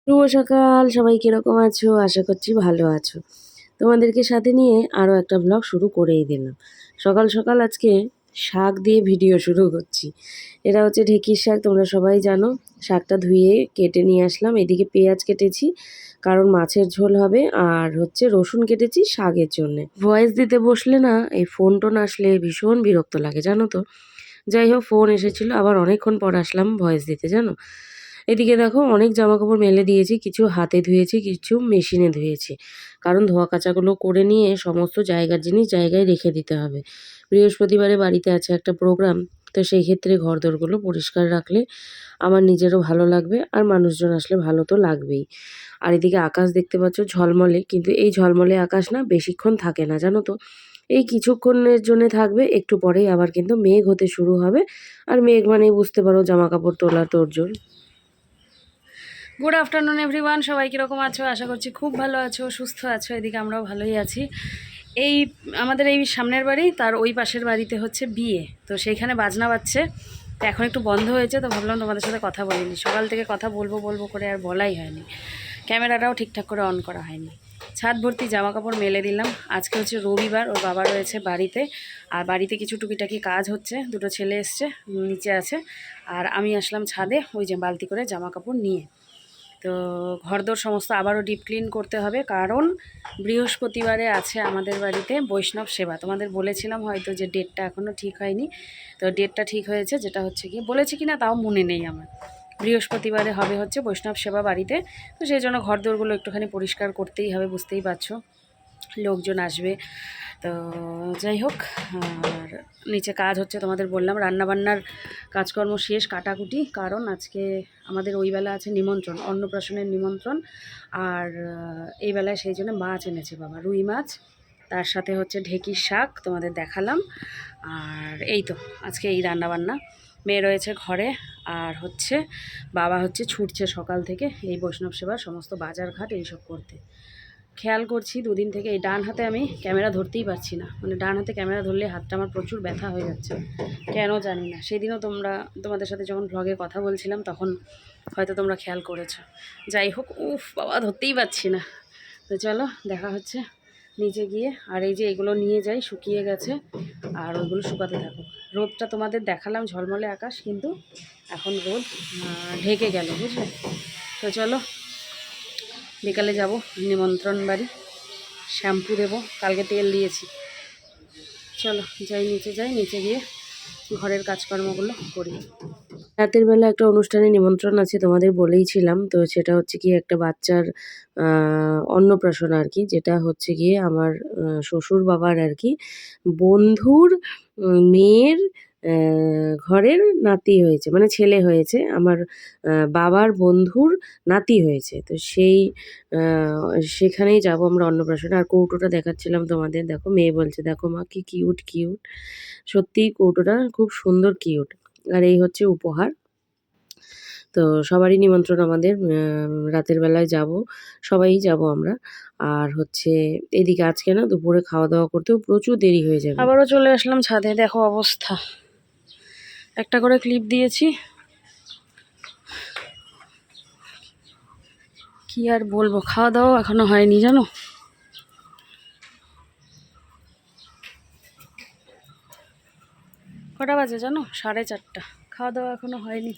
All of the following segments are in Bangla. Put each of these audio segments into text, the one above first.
শুভ সকাল, সবাই কিরকম আছো? আশা করছি ভালো আছো। তোমাদেরকে সাথে নিয়ে আরও একটা ব্লগ শুরু করেই দিলাম। সকাল সকাল আজকে শাক দিয়ে ভিডিও শুরু করছি। এটা হচ্ছে ঢেঁকির শাক, তোমরা সবাই জানো। শাকটা ধুয়ে কেটে নিয়ে আসলাম। এদিকে পেঁয়াজ কেটেছি, কারণ মাছের ঝোল হবে, আর হচ্ছে রসুন কেটেছি শাকের জন্যে। ভয়েস দিতে বসলে না এই ফোন টোন আসলে ভীষণ বিরক্ত লাগে, জানো তো। যাই হোক, ফোন এসেছিলো, আবার অনেকক্ষণ পর আসলাম ভয়েস দিতে, জানো। এদিকে দেখো, অনেক জামাকাপড় মেলে দিয়েছি, কিছু হাতে ধুয়েছি, কিছু মেশিনে ধুয়েছি। কারণ ধোয়া কাচাগুলো করে নিয়ে সমস্ত জায়গার জিনিস জায়গায় রেখে দিতে হবে। বৃহস্পতিবারে বাড়িতে আছে একটা প্রোগ্রাম, তো সেই ক্ষেত্রে ঘরদোরগুলো পরিষ্কার রাখলে আমার নিজেরও ভালো লাগবে, আর মানুষজন আসলে ভালো তো লাগবেই। আর এদিকে আকাশ দেখতে পাচ্ছ ঝলমলে, কিন্তু এই ঝলমলে আকাশ না বেশিক্ষণ থাকে না, জানো তো। এই কিছুক্ষণের জন্য থাকবে, একটু পরেই আবার কিন্তু মেঘ হতে শুরু হবে। আর মেঘ মানেই বুঝতে পারো জামাকাপড় তোলা তোড়জোড়। গুড আফটারনুন এভরিওয়ান, সবাই কীরকম আছো? আশা করছি খুব ভালো আছো, সুস্থ আছো। এদিকে আমরাও ভালোই আছি। এই আমাদের এই সামনের বাড়ি, তার ওই পাশের বাড়িতে হচ্ছে বিয়ে, তো সেইখানে বাজনা বাজছে। তো এখন একটু বন্ধ হয়েছে, তো ভাবলাম তোমাদের সাথে কথা বলিনি। সকাল থেকে কথা বলবো বলবো করে আর বলাই হয়নি। ক্যামেরাটাও ঠিকঠাক করে অন করা হয়নি। ছাদ ভর্তি জামা কাপড় মেলে দিলাম। আজকে হচ্ছে রবিবার, ওর বাবা রয়েছে বাড়িতে, আর বাড়িতে কিছু টুকিটাকি কাজ হচ্ছে। দুটো ছেলে এসছে, নিচে আছে, আর আমি আসলাম ছাদে ওই যে বালতি করে জামা কাপড় নিয়ে। তো ঘরদোর সমস্ত আবারও ডিপ ক্লিন করতে হবে, কারণ বৃহস্পতিবারে আছে আমাদের বাড়িতে বৈষ্ণব সেবা। তোমাদের বলেছিলাম হয়তো যে ডেটটা এখনও ঠিক হয়নি, তো ডেটটা ঠিক হয়েছে। যেটা হচ্ছে কি বলেছি কি না তাও মনে নেই আমার। বৃহস্পতিবারে হবে হচ্ছে বৈষ্ণব সেবা বাড়িতে, তো সেই জন্য ঘরদোরগুলো একটুখানি পরিষ্কার করতেই হবে, বুঝতেই পারছো, লোকজন আসবে। তো যাই হোক, আর নিচে কাজ হচ্ছে, তোমাদের বললাম রান্নাবান্নার কাজকর্ম শেষ, কাটাকুটি। কারণ আজকে আমাদের ওই বেলা আছে নিমন্ত্রণ, অন্নপ্রাশনের নিমন্ত্রণ। আর এই বেলায় সেই জন্য মাছ এনেছে বাবা, রুই মাছ, তার সাথে হচ্ছে ঢেঁকির শাক তোমাদের দেখালাম। আর এই তো আজকে এই রান্নাবান্না। মেয়ে রয়েছে ঘরে, আর হচ্ছে বাবা হচ্ছে ছুটছে সকাল থেকে এই বৈষ্ণব সেবার সমস্ত বাজারঘাট এইসব করতে। খেয়াল করছি দুদিন থেকে এই ডান হাতে আমি ক্যামেরা ধরতেই পারছি না, মানে ডান হাতে ক্যামেরা ধরলে হাতটা আমার প্রচুর ব্যথা হয়ে যাচ্ছে, কেন জানি না। সেদিনও তোমাদের সাথে যখন ভ্লগে কথা বলছিলাম তখন হয়তো তোমরা খেয়াল করেছো। যাই হোক, উফ বাবা, ধরতেই পারছি না। তো চলো দেখা হচ্ছে নিচে গিয়ে। আর এই যে এগুলো নিয়ে যাই, শুকিয়ে গেছে, আর ওইগুলো শুকাতে থাকো। রোদটা তোমাদের দেখালাম ঝলমলে আকাশ, কিন্তু এখন রোদ ঢেকে গেল, বুঝলে। তো চলো, বিকালে যাব নিমন্ত্রণ বাড়ি, শ্যাম্পু দেবো, কালকে তেল দিয়েছি। চলো যাই, নিচে যাই, নিচে গিয়ে ঘরের কাজকর্মগুলো করি। রাতের বেলা একটা অনুষ্ঠানে নিমন্ত্রণ আছে, তোমাদের বলেইছিলাম। তো সেটা হচ্ছে কি একটা বাচ্চার অন্নপ্রাশন আর কি, যেটা হচ্ছে গিয়ে আমার শ্বশুর বাবার আর কি বন্ধুর মেয়ের ঘরের নাতি হয়েছে, মানে ছেলে হয়েছে, আমার বাবার বন্ধুর নাতি হয়েছে। তো সেখানেই যাব আমরা অন্নপ্রাশনে। আর কৌটোটা দেখাচ্ছিলাম তোমাদের, দেখো মেয়ে বলছে দেখো মা কি কিউট কিউট, সত্যিই কৌটোটা খুব সুন্দর কিউট। আর এই হচ্ছে উপহার। তো সবারই নিমন্ত্রণ আমাদের, রাতের বেলায় যাব, সবাই যাব আমরা। আর হচ্ছে এদিকে আজকে না দুপুরে খাওয়া দাওয়া করতেও প্রচুর দেরি হয়ে যাবে। আবারও চলে আসলাম ছাদে, দেখো অবস্থা। একটা করে ক্লিপ দিয়েছি, কি আর বলবো। খাওয়া দাওয়া এখনো হয়নি, জানো। কটা বাজে জানো? 4:30। খাওয়া দাওয়া এখনো হয়নি।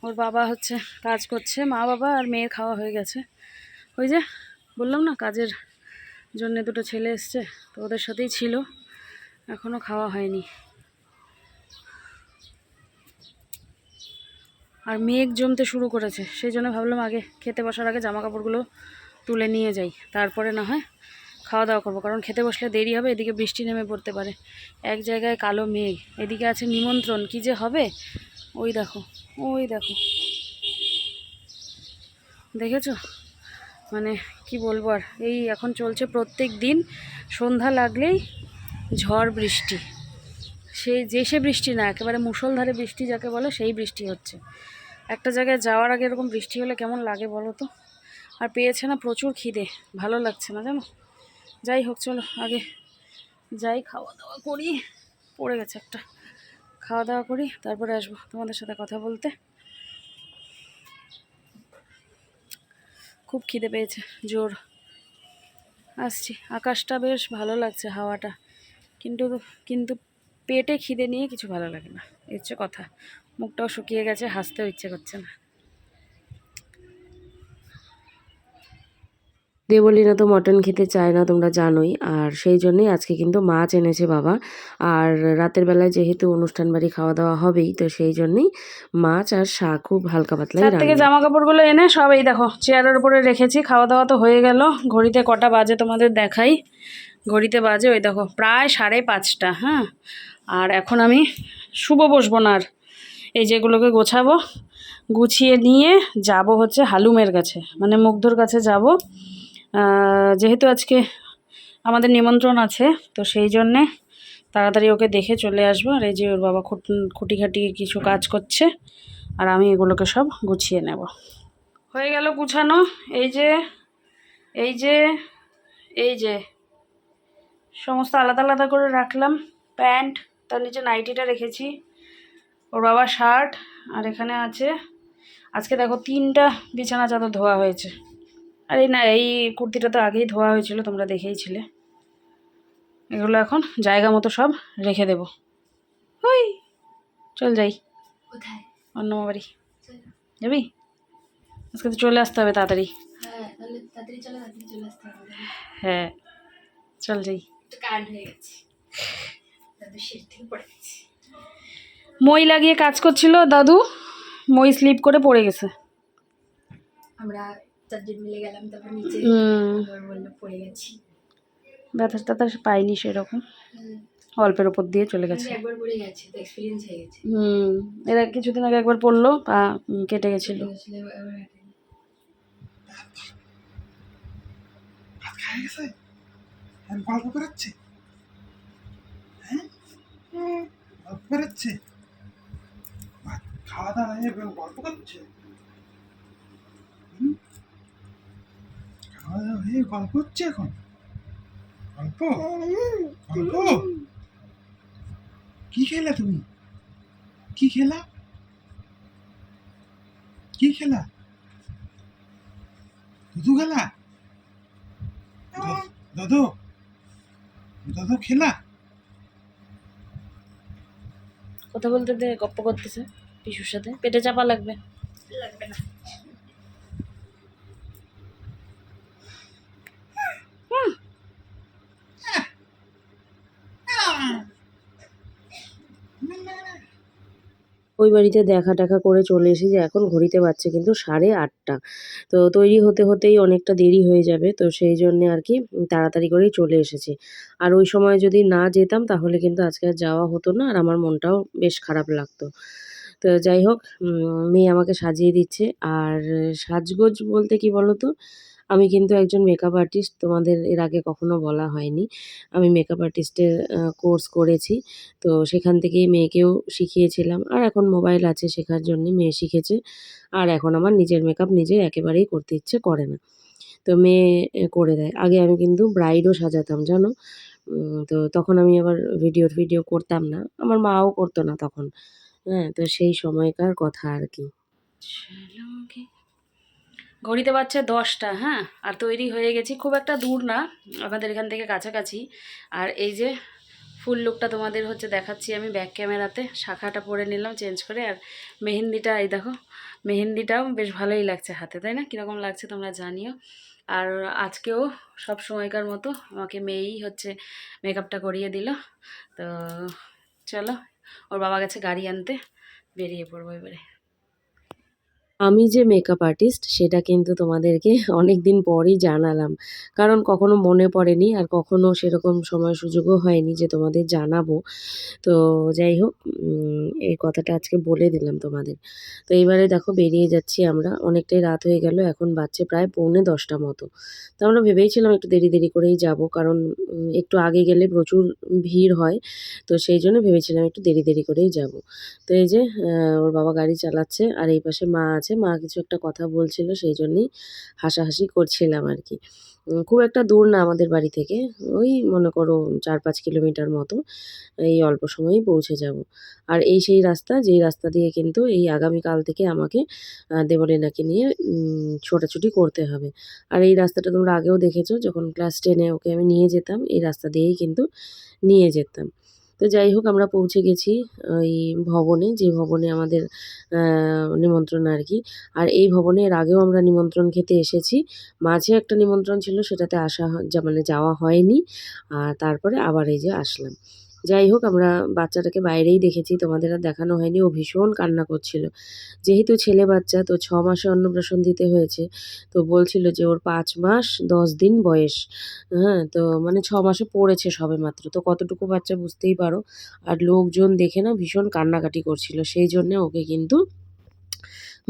ওর বাবা হচ্ছে কাজ করছে, মা বাবা আর মেয়ের খাওয়া হয়ে গেছে। ওই যে বললাম না কাজের জন্য দুটো ছেলে এসছে, তো ওদের সাথেই ছিল, এখনও খাওয়া হয়নি। আর মেঘ জমতে শুরু করেছে, সেই জন্য ভাবলাম আগে খেতে বসার আগে জামা কাপড়গুলো তুলে নিয়ে যাই, তারপরে না হয় খাওয়া দাওয়া করবো। কারণ খেতে বসলে দেরি হবে, এদিকে বৃষ্টি নেমে পড়তে পারে। এক জায়গায় কালো মেঘ, এদিকে আছে নিমন্ত্রণ, কি যে হবে। ওই দেখো, ওই দেখো, দেখেছো? মানে কি বলবো আর। এই এখন চলছে প্রত্যেক দিন সন্ধ্যা লাগলেই ঝড় বৃষ্টি। সে বৃষ্টি না, একেবারে মুষলধারে বৃষ্টি যাকে বলে, সেই বৃষ্টি হচ্ছে। একটা জায়গায় যাওয়ার আগে এরকম বৃষ্টি হলে কেমন লাগে বলো তো। আর পেয়েছে না প্রচুর খিদে, ভালো লাগছে না জানো। যাই হোক, চলো আগে যাই, খাওয়া দাওয়া করি। পড়ে গেছে একটা, খাওয়া দাওয়া করি, তারপরে আসবো তোমাদের সাথে কথা বলতে। খুব খিদে পেয়েছে জোর। আসছি, আকাশটা বেশ ভালো লাগছে, হাওয়াটা, কিন্তু কিন্তু পেটে খিদে নিয়ে কিছু ভালো লাগে না, এই হচ্ছে কথা। মুখটাও শুকিয়ে গেছে, হাসতেও ইচ্ছে করছে না। দেবলীনা তো মটন খেতে চায় না, তোমরা জানোই। আর সেই জন্যই আজকে কিন্তু মাছ এনেছে বাবা। আর রাতের বেলায় যেহেতু অনুষ্ঠান বাড়ি খাওয়া দাওয়া হবেই, তো সেই জন্যই মাছ আর শাক খুব হালকা পাতলাই ছাদ থেকে রান্না। জামা কাপড়গুলো এনে সব এই দেখো চেয়ারের উপরে রেখেছি। খাওয়া দাওয়া তো হয়ে গেল। ঘড়িতে কটা বাজে তোমাদের দেখাই। ঘড়িতে বাজে ওই দেখো প্রায় 5:30। হ্যাঁ, আর এখন আমি শুভ বসবো না আর, এই যেগুলোকে গোছাবো, গুছিয়ে নিয়ে যাব হচ্ছে হালুমের কাছে, মানে মুগ্ধর কাছে যাব। যেহেতু আজকে আমাদের নিমন্ত্রণ আছে, তো সেই জন্যে তাড়াতাড়ি ওকে দেখে চলে আসবো। আর এই যে ওর বাবা খুঁটিখাটি কিছু কাজ করছে, আর আমি এগুলোকে সব গুছিয়ে নেব। হয়ে গেল গুছানো। এই যে এই যে এই যে সমস্ত আলাদা আলাদা করে রাখলাম। প্যান্ট, তার নিচে নাইটিটা রেখেছি, ওর বাবার শার্ট, আর এখানে আছে আজকে দেখো 3টা বিছানা চাদর ধোয়া হয়েছে। আর এই কুর্তিটা তো আগেই ধোয়া হয়েছিল, তোমরা দেখেইছিলে। এগুলো এখন জায়গা মতো সব রেখে দেব। ওই চল যাই। কোথায়? অন্য বাড়ি যাবি? আজকে তো চলে আসতে হবে তাড়াতাড়ি। হ্যাঁ, তাহলে তাড়াতাড়ি চলে আসতে হবে। হ্যাঁ, চল যাই। একটু কারেন্ট হয়ে গেছে, দাদু সিট থেকে পড়ে গেছে। মই লাগিয়ে কাজ করছিল দাদু, মই স্লিপ করে পড়ে গেছে। আমরা 4জন মিলে গেলাম, তারপর নিচে বললো পড়ে গেছি। ব্যথা ট্যাথা পাইনি সেরকম, অল্পের ওপর দিয়ে চলে গেছে। একবার পড়ে গেছে তো এক্সপিরিয়েন্স হয়ে গেছে। এরা কিছুদিন আগে একবার পড়লো, পা কেটে গেছিল। গল্প করাচ্ছে, গল্প করাচ্ছে, খাওয়া দাওয়া হয়ে গল্প করছে, খাওয়া দাওয়া হয়ে গল্প হচ্ছে এখন। গল্প গল্প কি খেলা তুমি? কি খেলা? কি খেলা? দুধু খেলা? দাদু দাদু খেলা? কথা বলতে দে, গপ্প করতেছে পিসুর সাথে। পেটে চাপা লাগবে? লাগবে না। ওই বাড়িতে দেখা টাকা করে চলে এসেছি, এখন ঘড়িতে বাজছে কিন্তু 8:30। তো তৈরি হতে হতেই অনেকটা দেরি হয়ে যাবে, তো সেই জন্যে আর কি তাড়াতাড়ি করেই চলে এসেছি। আর ওই সময় যদি না যেতাম তাহলে কিন্তু আজকে আর যাওয়া হতো না, আর আমার মনটাও বেশ খারাপ লাগতো। তো যাই হোক, মেয়ে আমাকে সাজিয়ে দিচ্ছে। আর সাজগোজ বলতে কি বলো তো, আমি কিন্তু একজন মেকআপ আর্টিস্ট, তোমাদের এর আগে কখনো বলা হয়নি। আমি মেকআপ আর্টিস্টের কোর্স করেছি, তো সেখান থেকেই মেয়েকেও শিখিয়েছিলাম। আর এখন মোবাইল আছে শেখার জন্যে মেয়ে শিখেছে। আর এখন আমার নিজের মেকআপ নিজে একেবারেই করতে ইচ্ছে করে না, তো মেয়ে করে দেয়। আগে আমি কিন্তু ব্রাইডও সাজাতাম জানো। তো তখন আমি আবার ভিডিও করতাম না, আমার মাও করতো না তখন। হ্যাঁ, তো সেই সময়কার কথা আর কি। ঘড়িতে বাজছে 10টা। হ্যাঁ, আর তৈরি হয়ে গেছি, খুব একটা দূর না, আমাদের এখান থেকে কাছাকাছি। আর এই যে ফুল লুকটা তোমাদের হচ্ছে দেখাচ্ছি আমি ব্যাক ক্যামেরাতে। শাখাটা পরে নিলাম চেঞ্জ করে, আর মেহেন্দিটা এই দেখো, মেহেন্দিটাও বেশ ভালোই লাগছে হাতে, তাই না? কীরকম লাগছে তোমরা জানিও। আর আজকেও সব সময়কার মতো আমাকে মেয়েই হচ্ছে মেকআপটা করিয়ে দিল। তো চলো, ওর বাবা গেছে গাড়ি আনতে, বেরিয়ে পড়বো এবারে। আমি যে মেকআপ আর্টিস্ট সেটা কিন্তু তোমাদেরকে অনেকদিন পরই জানালাম। কারণ কখনো মনে পড়েনি, আর কখনো সেরকম সময় সুযোগও হয়নি যে তোমাদের জানাবো। তো যাই হোক, এই কথাটা আজকে বলে দিলাম তোমাদের। তো এইবারে দেখো বেরিয়ে যাচ্ছি আমরা। অনেকটাই রাত হয়ে গেল, এখন বাজছে প্রায় 9:45 মতো। তো আমরা ভেবেইছিলাম একটু দেরি করেই যাবো, কারণ একটু আগে গেলে প্রচুর ভিড় হয়। তো সেই জন্য ভেবেছিলাম একটু দেরি করেই যাবো। তো এই যে ওর বাবা গাড়ি চালাচ্ছে, আর এই পাশে মা আছে। মা কিছু একটা কথা বলছিল, সেই জন্যেই হাসাহাসি করছিলাম আর কি। খুব একটা দূর না আমাদের বাড়ি থেকে, ওই মনে করো ৪-৫ কিলোমিটার মতো, এই অল্প সময়েই পৌঁছে যাব। আর এই সেই রাস্তা, যেই রাস্তা দিয়ে কিন্তু এই আগামীকাল থেকে আমাকে দেবলীনাকে নিয়ে ছোটাছুটি করতে হবে। আর এই রাস্তাটা তোমরা আগেও দেখেছো, যখন ক্লাস 10 এ ওকে আমি নিয়ে যেতাম, এই রাস্তা দিয়েই কিন্তু নিয়ে যেতাম। তো যাই হোক, আমরা পৌঁছে গেছি ওই ভবনে, যে ভবনে আমাদের নিমন্ত্রণ আর কি। আর এই ভবনে এর আগেও আমরা নিমন্ত্রণ খেতে এসেছি। মাঝে একটা নিমন্ত্রণ ছিল, সেটাতে আসা মানে যাওয়া হয়নি। আর তারপরে আবার এই যে আসলাম। যাই হোক, আমরা বাচ্চাটাকে বাইরেই দেখেছি, তোমাদের আর দেখানো হয়নি। ও ভীষণ কান্না করছিল। যেহেতু ছেলে বাচ্চা, তো 6 মাসে অন্নপ্রাশন দিতে হয়েছে। তো বলছিল যে ওর 5 মাস 10 দিন বয়স। হ্যাঁ, তো মানে 6 মাসে পড়েছে সবেমাত্র। তো কতটুকু বাচ্চা বুঝতেই পারো। আর লোকজন দেখে না ভীষণ কান্নাকাটি করছিল। সেই জন্যে ওকে কিন্তু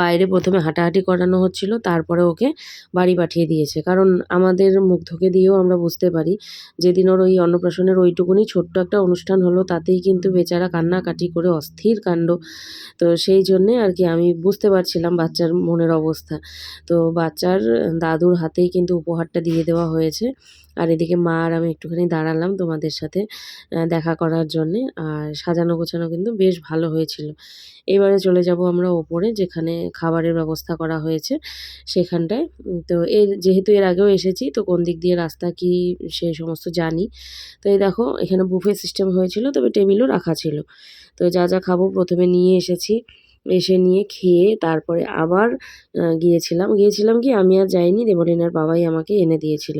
বাইরে প্রথমে হাঁটাহাঁটি করানো হচ্ছিল, তারপরে ওকে বাড়ি পাঠিয়ে দিয়েছে। কারণ আমাদের মুগ্ধকে দিয়েও আমরা বুঝতে পারি, যেদিন ওর ওই অন্নপ্রাশনের ওইটুকুনি ছোট্ট একটা অনুষ্ঠান হলো, তাতেই কিন্তু বেচারা কান্নাকাটি করে অস্থির কাণ্ড। তো সেই জন্যে আর কি আমি বুঝতে পারছিলাম বাচ্চার মনের অবস্থা। তো বাচ্চার দাদুর হাতেই কিন্তু উপহারটা দিয়ে দেওয়া হয়েছে। আর এদিকে মা আর আমি একটুখানি দাঁড়ালাম তোমাদের সাথে দেখা করার জন্যে। আর সাজানো গোছানো কিন্তু বেশ ভালো হয়েছিল। এবারে চলে যাব আমরা ওপরে, যেখানে খাবারের ব্যবস্থা করা হয়েছে সেখানটায়। তো যেহেতু এর আগেও এসেছি, তো কোন দিক দিয়ে রাস্তা কি সে সমস্ত জানি। তো এই দেখো, এখানে বুফে সিস্টেম হয়েছিল, তবে টেবিলও রাখা ছিল। তো যা যা খাবো প্রথমে নিয়ে এসেছি, এসে নিয়ে খেয়ে তারপরে আবার গিয়েছিলাম কি, আমি আর যাইনি, দেবলীনার বাবাই আমাকে এনে দিয়েছিল।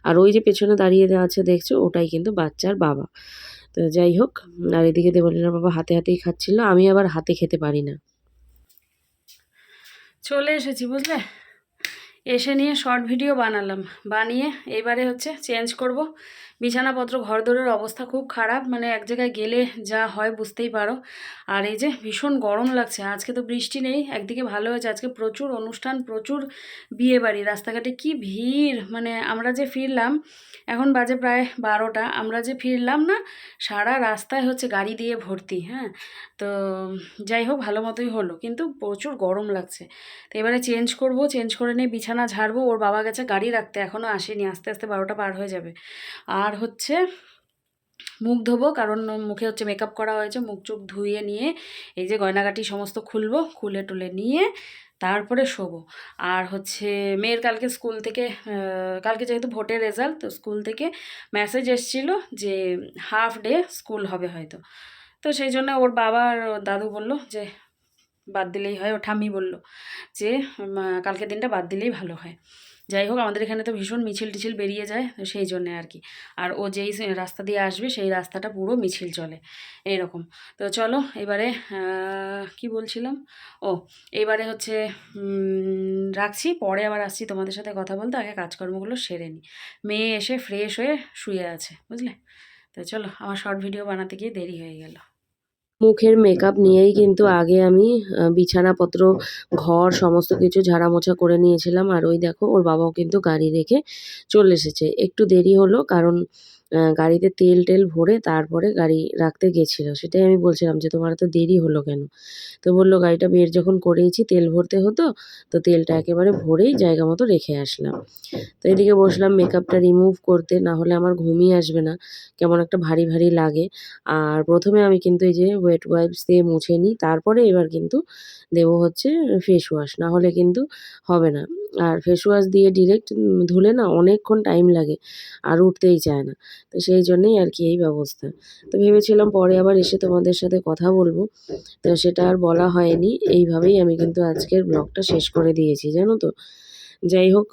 আর ওই যে পেছনে দাঁড়িয়ে আছে দেখছো, ওটাই কিন্তু বাচ্চার বাবা। তো যাই হোক, আর এদিকে দেবলীনার বাবা হাতে হাতেই খাচ্ছিল, আমি আবার হাতে খেতে পারি না। চলে এসেছি বুঝলে, এসে নিয়ে শর্ট ভিডিও বানালাম, বানিয়ে এবারে হচ্ছে চেঞ্জ করব। বিছানাপত্র ঘরদোরের অবস্থা খুব খারাপ, মানে এক জায়গায় গেলে যা হয় বুঝতেই পারো। আর এই যে ভীষণ গরম লাগছে, আজকে তো বৃষ্টি নেই, একদিকে ভালো হয়েছে, আজকে প্রচুর অনুষ্ঠান, প্রচুর বিয়েবাড়ি, রাস্তাঘাটে কি ভিড়। মানে আমরা যে ফিরলাম, এখন বাজে প্রায় 12টা, আমরা যে ফিরলাম না, সারা রাস্তায় হচ্ছে গাড়ি দিয়ে ভর্তি। হ্যাঁ, তো যাই হোক, ভালো মতোই হলো, কিন্তু প্রচুর গরম লাগছে। তো এবারে চেঞ্জ করব, চেঞ্জ করে নিয়ে বিছানা ঝাড়বো। ওর বাবা গেছে গাড়ি রাখতে, এখনও আসেনি, আস্তে আস্তে 12টা পার হয়ে যাবে। আর হচ্ছে মুখ ধোবো, কারণ মুখে হচ্ছে মেকআপ করা হয়েছে, মুখ চোখ ধুয়ে নিয়ে এই যে গয়নাগাটি সমস্ত খুলবো, খুলে টুলে নিয়ে তারপরে শোবো। আর হচ্ছে মেয়ের কালকে স্কুল থেকে, কালকে যেহেতু ভোটের রেজাল্ট, তো স্কুল থেকে মেসেজ এসেছিলো যে হাফ ডে স্কুল হবে হয়তো। তো সেই জন্য ওর বাবা আর ওর দাদু বলল যে বাদ দিলেই হয়, ও ঠাম্মি বলল যে কালকের দিনটা বাদ দিলেই ভালো হয়। যাই হোক, আমাদের এখানে তো ভীষণ মিছিল টিছিল বেরিয়ে যায়, তো সেই জন্যে আর কি। আর ও যেই রাস্তা দিয়ে আসবে সেই রাস্তাটা পুরো মিছিল চলে এইরকম। তো চলো এবারে কি বলছিলাম, ও এবারে হচ্ছে রাখছি, পরে আবার আসছি তোমাদের সাথে কথা বলতে, আগে কাজকর্মগুলো সেরে নিই। মেয়ে এসে ফ্রেশ হয়ে শুয়ে আছে বুঝলে। তো চলো, আমার শর্ট ভিডিও বানাতে গিয়ে দেরি হয়ে গেল। মুখের মেকআপ নিয়েই কিন্তু আগে আমি বিছানাপত্র, ঘর সমস্ত কিছু ঝাড়া মোছা করে নিয়েছিলাম। আর ওই দেখো, ওর বাবাও কিন্তু গাড়ি রেখে চলে এসেছে। একটু দেরি হলো, কারণ গাড়িতে তেল টেল ভরে তারপরে গাড়ি রাখতে গেছিলো। সেটাই আমি বলছিলাম যে তোমার এত দেরি হলো কেন? তো বললো গাড়িটা বের যখন করেইছি তেল ভরতে হতো, তো তেলটা একেবারে ভরেই জায়গা মতো রেখে আসলাম। তো এদিকে বসলাম মেকআপটা রিমুভ করতে, না হলে আমার ঘুমই আসবে না, কেমন একটা ভারী ভারী লাগে। আর প্রথমে আমি কিন্তু এই যে ওয়েট ওয়াইপস দিয়ে মুছে নিই, তারপরে এবার কিন্তু দেবো হচ্ছে ফেস ওয়াশ, না হলে কিন্তু হবে না। আর ফেস ওয়াশ দিয়ে ডিরেক্ট ধুলে না অনেকক্ষণ টাইম লাগে, আর উঠতেই চায় না। তো সেই জন্যেই আর কি এই ব্যবস্থা। তো ভেবেছিলাম পরে আবার এসে তোমাদের সাথে কথা বলবো, তো সেটা আর বলা হয়নি। এইভাবেই আমি কিন্তু আজকের ব্লগটা শেষ করে দিয়েছি, জানো তো। যাই হোক,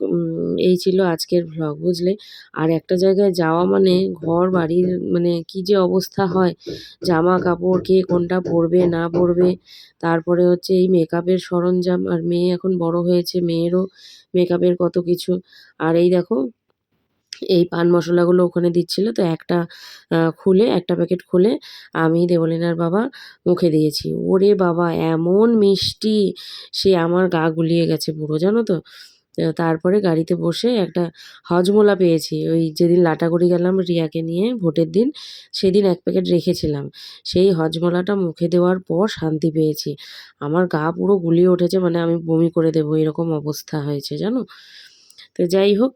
এই ছিল আজকের ভ্লগ বুঝলে। আর একটা জায়গায় যাওয়া মানে ঘর বাড়ির মানে কি যে অবস্থা হয়, জামা কাপড় কে কোনটা পরবে না পরবে, তারপরে হচ্ছে এই মেকআপের সরঞ্জাম, আর মেয়ে এখন বড় হয়েছে, মেয়েরও মেকআপের কত কিছু। আর এই দেখো, এই পান মশলাগুলো ওখানে দিচ্ছিল, তো একটা একটা প্যাকেট খুলে আমি দেবলীনার বাবা মুখে দিয়েছি। ওরে বাবা, এমন মিষ্টি, সে আমার গা গুলিয়ে গেছে পুরো, জানো তো। তারপরে গাড়িতে বসে একটা হজমোলা পেয়েছি, ওই যেদিন লাটাগুড়ি গেলাম রিয়াকে নিয়ে ভোটের দিন, সেদিন 1 প্যাকেট রেখেছিলাম। সেই হজমোলাটা মুখে দেওয়ার পর শান্তি পেয়েছি। আমার গা পুরো গুলিয়ে উঠেছে, মানে আমি বমি করে দেবো এরকম অবস্থা হয়েছে, জানো। তো যাই হোক,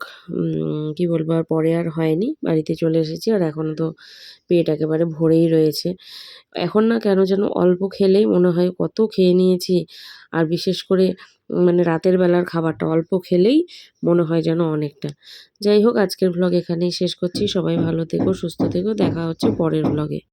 কি বলবো, আর পরে আর হয়নি, বাড়িতে চলে এসেছি। আর এখনও তো পেট একেবারে ভরেই রয়েছে। এখন না কেন যেন অল্প খেলেই মনে হয় কত খেয়ে নিয়েছি। আর বিশেষ করে মানে রাতের বেলার খাবারটা অল্প খেলেই মনে হয় যেন অনেকটা। যাই হোক, আজকের ব্লগ এখানেই শেষ করছি। সবাই ভালো থেকো, সুস্থ থেকো, দেখা হচ্ছে পরের ব্লগে।